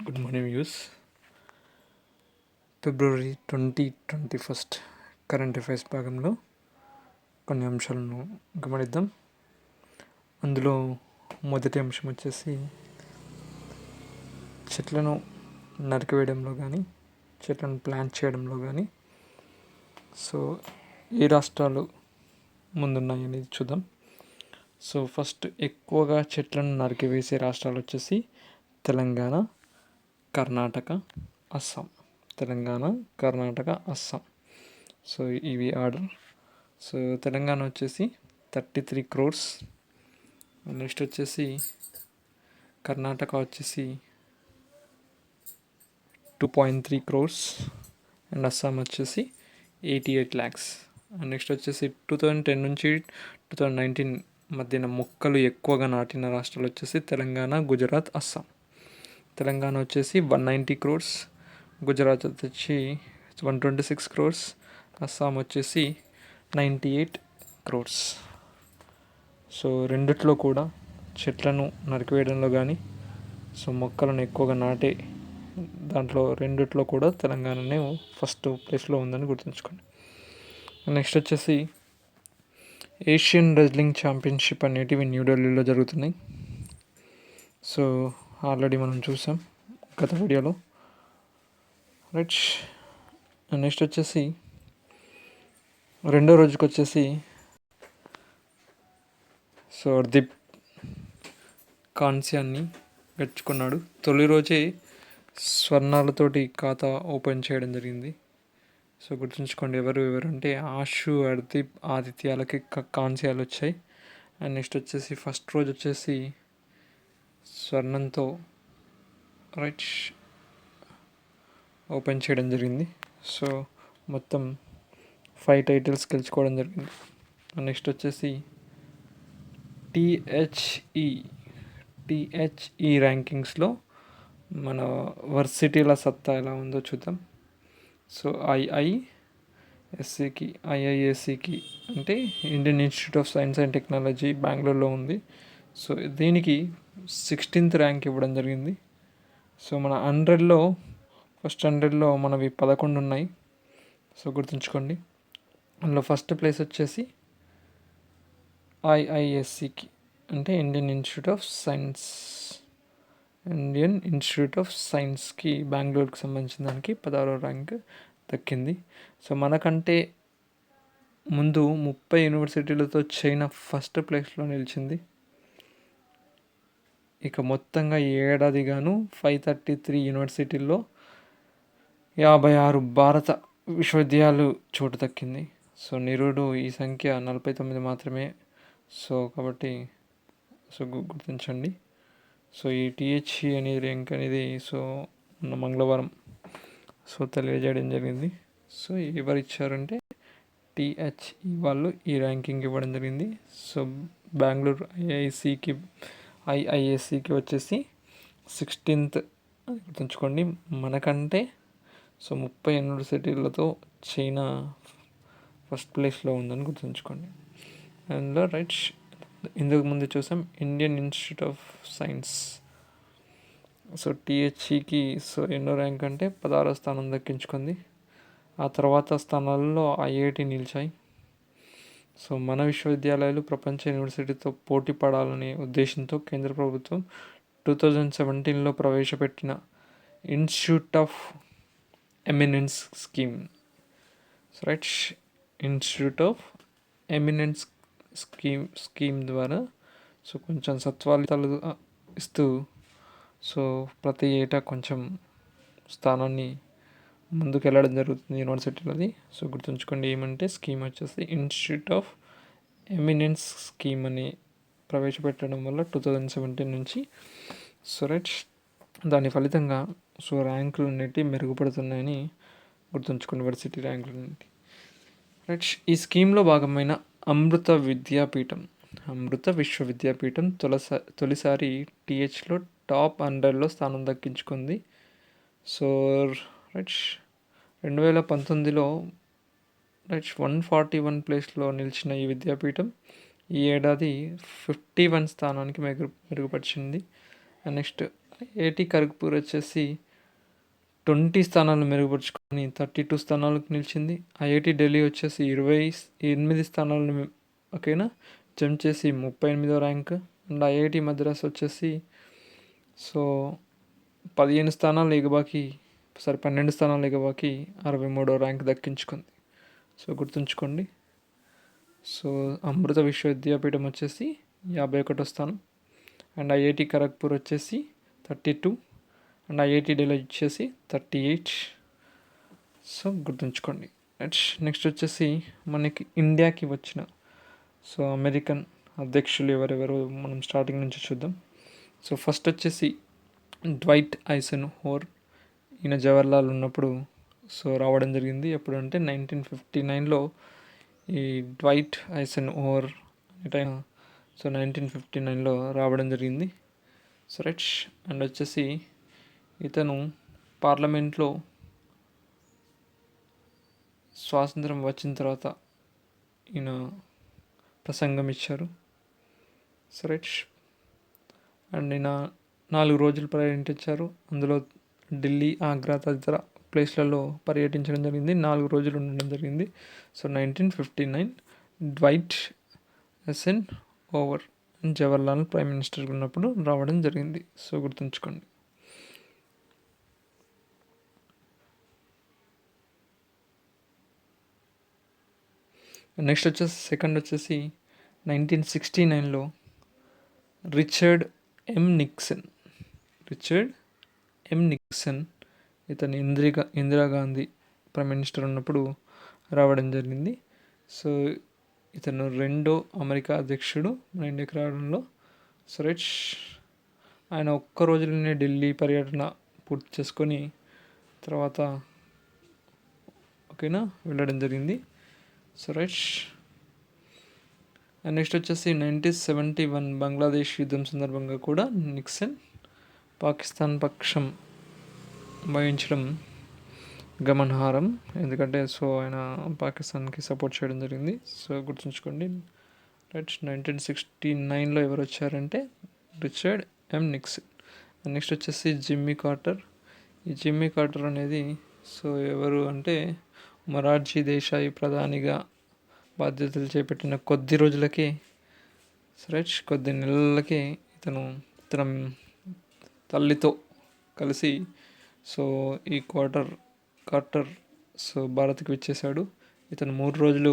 Good morning use ఫిబ్రవరి 2021 current affairs భాగంలో కొన్ని అంశాలను గమనిద్దాం. అందులో మొదటి అంశం వచ్చేసి చెట్లను నరికివేయడంలో కానీ చెట్లను ప్లాంట్ చేయడంలో కానీ ఏ రాష్ట్రాలు ముందున్నాయి అనేది చూద్దాం. ఫస్ట్ ఎక్కువగా చెట్లను నరికివేసే రాష్ట్రాలు వచ్చేసి తెలంగాణ, కర్ణాటక, అస్సాం. తెలంగాణ, కర్ణాటక, అస్సాం. ఇవి ఆర్డర్. తెలంగాణ వచ్చేసి 33 crores. నెక్స్ట్ వచ్చేసి కర్ణాటక వచ్చేసి 2.3 crores అండ్ అస్సాం వచ్చేసి 88 lakhs. నెక్స్ట్ వచ్చేసి 2010 నుంచి 2019 మధ్యన మొక్కలు ఎక్కువగా నాటిన రాష్ట్రాలు వచ్చేసి తెలంగాణ, గుజరాత్, అస్సాం. తెలంగాణ వచ్చేసి 190 crores, గుజరాత్ వచ్చి 126 crores, అస్సాం వచ్చేసి 98 crores. రెండిట్లో కూడా చెట్లను నరికివేయడంలో కానీ మొక్కలను ఎక్కువగా నాటే దాంట్లో రెండిట్లో కూడా తెలంగాణనే ఫస్ట్ ప్లేస్లో ఉందని గుర్తుంచుకోండి. నెక్స్ట్ వచ్చేసి ఏషియన్ రెజ్లింగ్ ఛాంపియన్షిప్ అనేటివి న్యూఢిల్లీలో జరుగుతున్నాయి. ఆల్రెడీ మనం చూసాం గత వీడియోలో. రైట్. నెక్స్ట్ వచ్చేసి రెండో రోజుకి వచ్చేసి హర్దీప్ కాంస్యాన్ని గెలుచుకున్నాడు. తొలి రోజే స్వర్ణాలతోటి ఖాతా ఓపెన్ చేయడం జరిగింది. గుర్తుంచుకోండి ఎవరు అంటే ఆశు, హర్దీప్, ఆదిత్యాలకి కాంస్యాలు వచ్చాయి. అండ్ నెక్స్ట్ వచ్చేసి ఫస్ట్ రోజు వచ్చేసి స్వర్ణంతో రైట్ ఓపెన్ చేయడం జరిగింది. మొత్తం 5 titles గెలుచుకోవడం జరిగింది. నెక్స్ట్ వచ్చేసి టీహెచ్ఈ ర్యాంకింగ్స్లో మన వర్సిటీల సత్తా ఎలా ఉందో చూద్దాం. ఐఐఎస్సికి అంటే Indian institute of science and technology బెంగళూరులో ఉంది. దీనికి 16th ర్యాంక్ ఇవ్వడం జరిగింది. మన 100లో ఫస్ట్ 100లో మనవి 11 ఉన్నాయి. గుర్తుంచుకోండి. అందులో ఫస్ట్ ప్లేస్ వచ్చేసి ఐఐఎస్సికి అంటే ఇండియన్ ఇన్స్టిట్యూట్ ఆఫ్ సైన్స్కి బెంగళూరుకి సంబంధించిన దానికి 16వ ర్యాంక్ దక్కింది. మనకంటే ముందు 30 యూనివర్సిటీలతో చైనా ఫస్ట్ ప్లేస్లో నిలిచింది. ఇక మొత్తంగా ఈ ఏడాది గాను 533 యూనివర్సిటీల్లో 56 భారత విశ్వవిద్యాలయాలు చోటు దక్కింది. నిరుడు ఈ సంఖ్య 49 మాత్రమే. కాబట్టి గుర్తించండి. ఈ టీహెచ్ఈ అనే ర్యాంక్ అనేది మంగళవారం తెలియజేయడం జరిగింది. ఎవరు ఇచ్చారంటే టీహెచ్ఈ వాళ్ళు ఈ ర్యాంకింగ్ ఇవ్వడం జరిగింది. బెంగళూరు ఐఐఎస్సికి వచ్చేసి 16th గుర్తుంచుకోండి. మనకంటే 30 యూనివర్సిటీలతో చైనా ఫస్ట్ ప్లేస్లో ఉందని గుర్తుంచుకోండి. అందులో రైట్ ఇందుకు ముందు చూసాం ఇండియన్ ఇన్స్టిట్యూట్ ఆఫ్ సైన్స్. టీహెచ్ఈకి ఎన్నో ర్యాంక్ అంటే 16వ స్థానం దక్కించుకుంది. ఆ తర్వాత స్థానాల్లో ఐఐటి నిలిచాయి. మన విశ్వవిద్యాలయాలు ప్రపంచ యూనివర్సిటీతో పోటీ పడాలనే ఉద్దేశంతో కేంద్ర ప్రభుత్వం 2017లో ప్రవేశపెట్టిన institute of eminence scheme. Institute of eminence scheme ద్వారా కొంచెం సత్ఫలితాలు ఇస్తూ ప్రతి ఏటా కొంచెం స్థానాన్ని ముందుకు వెళ్ళడం జరుగుతుంది యూనివర్సిటీలది. గుర్తుంచుకోండి ఏమంటే స్కీమ్ వచ్చేసి ఇన్స్టిట్యూట్ ఆఫ్ ఎమినెన్స్ స్కీమ్ అని ప్రవేశపెట్టడం వల్ల 2017 నుంచి దాని ఫలితంగా ర్యాంకులు అనేటివి మెరుగుపడుతున్నాయని గుర్తుంచుకోండి. యూనివర్సిటీ ర్యాంకులు అనేవి ఈ స్కీమ్లో భాగమైన అమృత విశ్వవిద్యాపీఠం తొలిసారి టీహెచ్లో టాప్ 100లో స్థానం దక్కించుకుంది. 2019లో 141 ప్లేస్లో నిలిచిన ఈ విద్యాపీఠం ఈ ఏడాది 51 స్థానానికి మెరుగుపరిచింది. నెక్స్ట్ ఐఐటి ఖరగ్పూర్ వచ్చేసి 20 స్థానాలు మెరుగుపరుచుకొని 32 స్థానాలకు నిలిచింది. ఐఐటి ఢిల్లీ వచ్చేసి 28 స్థానాలను ఓకేనా జంప్ చేసి 38వ ర్యాంక్. అండ్ ఐఐటి మద్రాస్ వచ్చేసి సో 15 స్థానాలు ఎగబాకి 12 స్థానాలు ఎగబాకి 63వ ర్యాంక్ దక్కించుకుంది. సో గుర్తుంచుకోండి. సో అమృత విశ్వవిద్యాపీఠం వచ్చేసి 51వ స్థానం. అండ్ ఐఐటి ఖరగ్పూర్ వచ్చేసి 32 అండ్ ఐఐటి ఢిల్లీ వచ్చేసి 38. సో గుర్తుంచుకోండి. నెక్స్ట్ వచ్చేసి మనకి ఇండియాకి వచ్చిన సో అమెరికన్ అధ్యక్షులు ఎవరెవరు మనం స్టార్టింగ్ నుంచి చూద్దాం. సో ఫస్ట్ వచ్చేసి డ్వైట్ ఐసెన్హోవర్. ఈయన జవహర్లాల్ ఉన్నప్పుడు సో రావడం జరిగింది. ఎప్పుడు అంటే 1959లో ఈ డ్వైట్ ఐసెన్హోవర్ టైం సో 1959లో రావడం జరిగింది. So right. అండ్ వచ్చేసి ఇతను పార్లమెంట్లో స్వాతంత్రం వచ్చిన తర్వాత ఈయన ప్రసంగం ఇచ్చారు. So right. అండ్ ఈయన 4 రోజులు పర్యటించారు. అందులో ఢిల్లీ, ఆగ్రా తదితర ప్లేస్లలో పర్యటించడం జరిగింది. 4 రోజులు ఉండడం జరిగింది. So 1959 Dwight Eisenhower Jawaharlal prime minister ఉన్నప్పుడు రావడం జరిగింది. సో గుర్తుంచుకోండి. నెక్స్ట్ వచ్చేసి సెకండ్ వచ్చేసి 1969లో రిచర్డ్ ఎం నిక్సన్ ఇతను ఇందిరాగాంధీ ప్రైమ్ మినిస్టర్ ఉన్నప్పుడు రావడం జరిగింది. సో ఇతను 2వ అమెరికా అధ్యక్షుడు మన ఇండియాకి రావడంలో. So right. ఆయన ఒక్క రోజులోనే ఢిల్లీ పర్యటన పూర్తి చేసుకొని తర్వాత ఓకేనా వెళ్ళడం జరిగింది. So right. అండ్ నెక్స్ట్ వచ్చేసి 1971 బంగ్లాదేశ్ యుద్ధం సందర్భంగా కూడా నిక్సన్ పాకిస్తాన్ పక్షం వహించడం గమనార్హం. ఎందుకంటే సో ఆయన పాకిస్తాన్కి సపోర్ట్ చేయడం జరిగింది. సో గుర్తుంచుకోండి. రైట్. 1969లో ఎవరు వచ్చారంటే రిచర్డ్ ఎం నిక్సన్. నెక్స్ట్ వచ్చేసి జిమ్మీ కార్టర్. ఈ జిమ్మీ కార్టర్ అనేది సో ఎవరు అంటే మొరార్జీ దేశాయ్ ప్రధానిగా బాధ్యతలు చేపట్టిన కొద్ది రోజులకే రైట్ కొద్ది నెలలకే ఇతను తన తల్లితో కలిసి సో ఈ కార్టర్ సో భారత్కి వచ్చేసాడు. ఇతను 3 రోజులు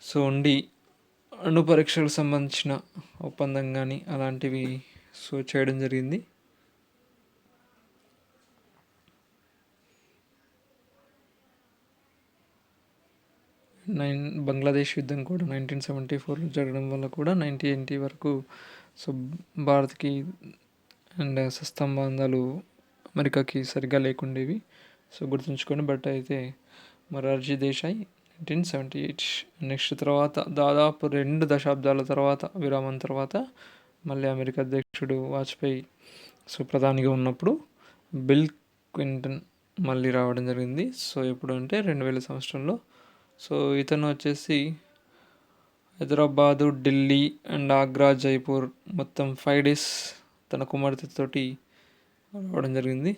సో ఉండి అణు పరీక్షలకు సంబంధించిన ఒప్పందం కానీ అలాంటివి సో చేయడం జరిగింది. బంగ్లాదేశ్ యుద్ధం కూడా 1974 జరగడం వల్ల కూడా 1980 వరకు సో భారత్కి అండ్ సంబంధాలు అమెరికాకి సరిగ్గా లేకుండేవి. సో గుర్తుంచుకొని. బట్ అయితే మొరార్జీ దేశాయ్ 1978. నెక్స్ట్ తర్వాత దాదాపు 2 దశాబ్దాల తర్వాత విరామం తర్వాత మళ్ళీ అమెరికా అధ్యక్షుడు వాజ్పేయి సో ప్రధానిగా ఉన్నప్పుడు బిల్ క్లింటన్ మళ్ళీ రావడం జరిగింది. సో ఎప్పుడు అంటే 2000 సంవత్సరంలో. సో ఇతను వచ్చేసి హైదరాబాదు, ఢిల్లీ అండ్ ఆగ్రా, జైపూర్ మొత్తం 5 days తన కుమార్తెతోటి రావడం జరిగింది.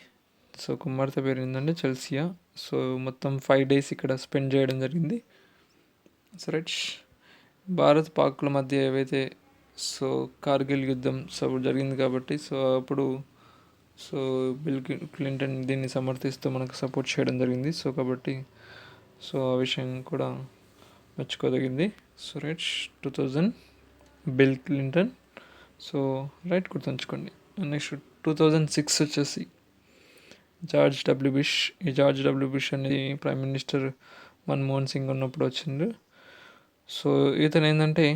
సో కుమార్తె పేరు ఏంటంటే చెల్సియా. సో మొత్తం 5 days ఇక్కడ స్పెండ్ చేయడం జరిగింది. So right. భారత్ పాక్ల మధ్య ఏవైతే సో కార్గిల్ యుద్ధం సో జరిగింది కాబట్టి సో అప్పుడు సో బిల్ క్లింటన్ దీన్ని సమర్థిస్తూ మనకు సపోర్ట్ చేయడం జరిగింది. సో కాబట్టి సో ఆ విషయం కూడా మెచ్చుకోదగింది. So right. 2000 Bill Clinton. So right గుర్తుంచుకోండి. నెక్స్ట్ 2006 వచ్చేసి జార్జ్ డబ్ల్యూ బుష్. ఈ జార్జ్ డబ్ల్యూ బుష్ అనేది ప్రైమ్ మినిస్టర్ మన్మోహన్ సింగ్ ఉన్నప్పుడు వచ్చింది. సో ఇతను ఏంటంటే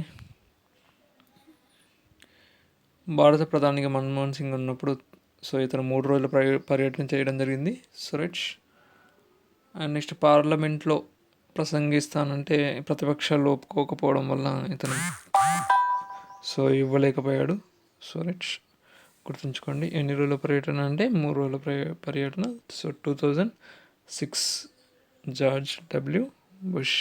భారత ప్రధానిగా మన్మోహన్ సింగ్ ఉన్నప్పుడు సో ఇతను 3 రోజుల పర్యటన చేయడం జరిగింది. So right. అండ్ నెక్స్ట్ పార్లమెంట్లో ప్రసంగిస్తానంటే ప్రతిపక్షాలు ఒప్పుకోకపోవడం వల్ల ఇతను సో ఇవ్వలేకపోయాడు. సో రైట్ గుర్తుంచుకోండి. ఎన్ని రోజుల పర్యటన అంటే 3 రోజుల పర్యటన. So 2006 George W bush.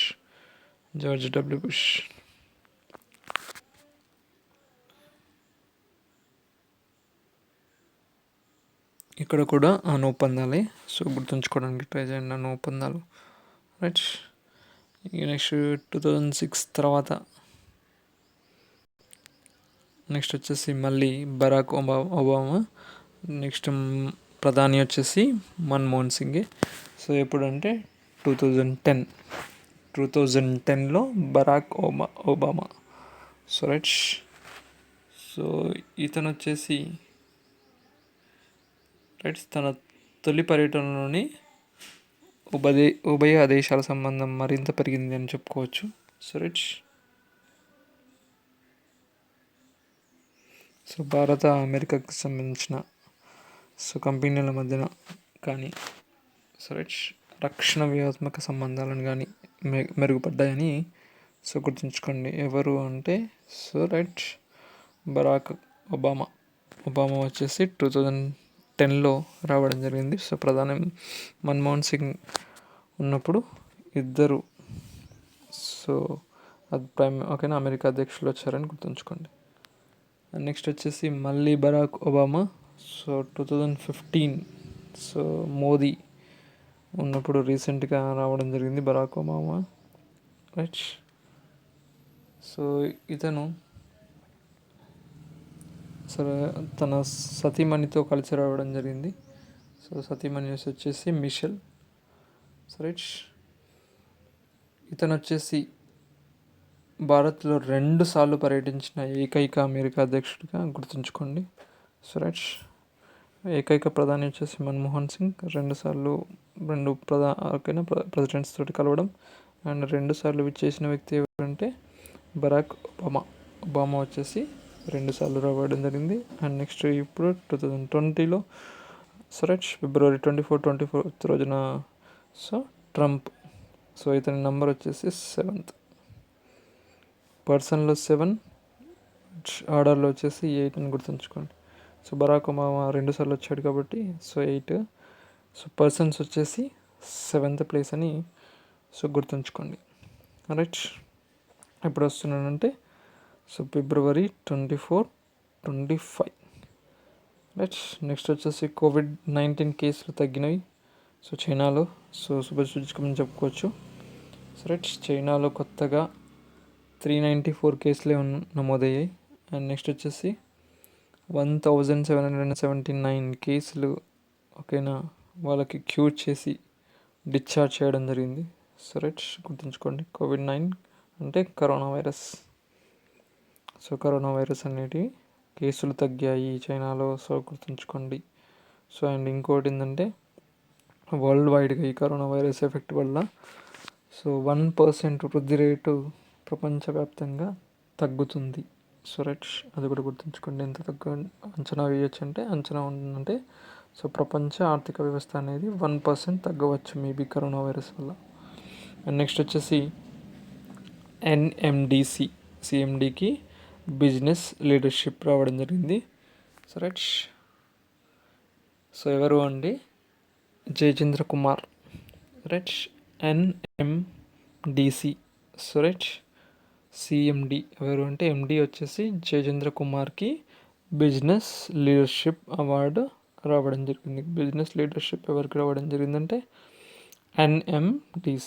ఇక్కడ కూడా అను ఒప్పందాలే. సో గుర్తుంచుకోవడానికి ట్రై చేయండి అను ఒప్పందాలు. రైట్. నెక్స్ట్ 2006 తర్వాత నెక్స్ట్ వచ్చేసి మళ్ళీ బరాక్ ఒబామా. నెక్స్ట్ ప్రధాని వచ్చేసి మన్మోహన్ సింగే. సో ఎప్పుడంటే 2010లో Barack Obama. So right. So ఇతను వచ్చేసి రైట్ తన తొలి పర్యటనలోని ఉభయ దేశాల సంబంధం మరింత పెరిగింది అని చెప్పుకోవచ్చు. So right. సో భారత అమెరికాకి సంబంధించిన కంపెనీల మధ్యన కానీ రైట్ రక్షణ వ్యూహాత్మక సంబంధాలను కానీ మెరుగుపడ్డాయని గుర్తుంచుకోండి. ఎవరు అంటే రైట్ బరాక్ ఒబామా వచ్చేసి 2010లో రావడం జరిగింది. సో ప్రధాని మన్మోహన్ సింగ్ ఉన్నప్పుడు ఇద్దరు ఓకేనా అమెరికా అధ్యక్షులు వచ్చారని గుర్తుంచుకోండి. నెక్స్ట్ వచ్చేసి మళ్ళీ బరాక్ ఒబామా. సో 2015 మోదీ ఉన్నప్పుడు రీసెంట్గా రావడం జరిగింది బరాక్ ఒబామా. రైట్. సో ఇతను తన సతీమణితో కలిసి రావడం జరిగింది. సో సతీమణి వచ్చేసి మిషెల్. రైట్. ఇతను వచ్చేసి భారత్లో 2 సార్లు పర్యటించిన ఏకైక అమెరికా అధ్యక్షుడిగా గుర్తుంచుకోండి. So right. ఏకైక ప్రధాని వచ్చేసి మన్మోహన్ సింగ్ 2 సార్లు ప్రెసిడెంట్స్ తోటి కలవడం. అండ్ 2 సార్లు విచ్చేసిన వ్యక్తి ఎవరంటే బరాక్ ఒబామా వచ్చేసి 2 సార్లు రావడం జరిగింది. అండ్ నెక్స్ట్ ఇప్పుడు 2020లో రైట్ February 24 రోజున ట్రంప్. సో ఇతని నంబర్ వచ్చేసి 7th. పర్సన్లో 7, ఆర్డర్లో వచ్చేసి 8 అని గుర్తుంచుకోండి. సో బరాక్ ఒబామా 2 సార్లు వచ్చాడు కాబట్టి 8. పర్సన్స్ వచ్చేసి 7th ప్లేస్ అని గుర్తుంచుకోండి. రైట్. ఎప్పుడు వస్తున్నానంటే February 24, 2025. రైట్. నెక్స్ట్ వచ్చేసి COVID-19 కేసులు తగ్గినవి చైనాలో. శుభసూచకమని చెప్పుకోవచ్చు. రైట్. చైనాలో కొత్తగా 394 కేసులే నమోదయ్యాయి. అండ్ నెక్స్ట్ వచ్చేసి 1779 కేసులు ఓకేనా వాళ్ళకి క్యూర్ చేసి డిశ్చార్జ్ చేయడం జరిగింది. రైట్ గుర్తుంచుకోండి. COVID-19 అంటే కరోనా వైరస్. కరోనా వైరస్ అనేటివి కేసులు తగ్గాయి చైనాలో. గుర్తుంచుకోండి. అండ్ ఇంకోటి ఏంటంటే వరల్డ్ వైడ్గా ఈ కరోనా వైరస్ ఎఫెక్ట్ వల్ల 1% వృద్ధి రేటు ప్రపంచవ్యాప్తంగా తగ్గుతుంది. రైట్ అది కూడా గుర్తుంచుకోండి. ఎంత అంచనా వేయచ్చు అంటే అంచనా ఉందంటే ప్రపంచ ఆర్థిక వ్యవస్థ అనేది 1% తగ్గవచ్చు మేబీ కరోనా వైరస్ వల్ల. అండ్ నెక్స్ట్ వచ్చేసి NMDC CMDకి బిజినెస్ లీడర్షిప్ రావడం జరిగింది. రైట్. ఎవరు అండి Jayachandra Kumar. Right. NMDC. Right. CMD ఎవరు అంటే MD వచ్చేసి జయచంద్ర కుమార్కి బిజినెస్ లీడర్షిప్ అవార్డు రావడం జరిగింది. బిజినెస్ లీడర్షిప్ ఎవరికి రావడం జరిగిందంటే NMDC.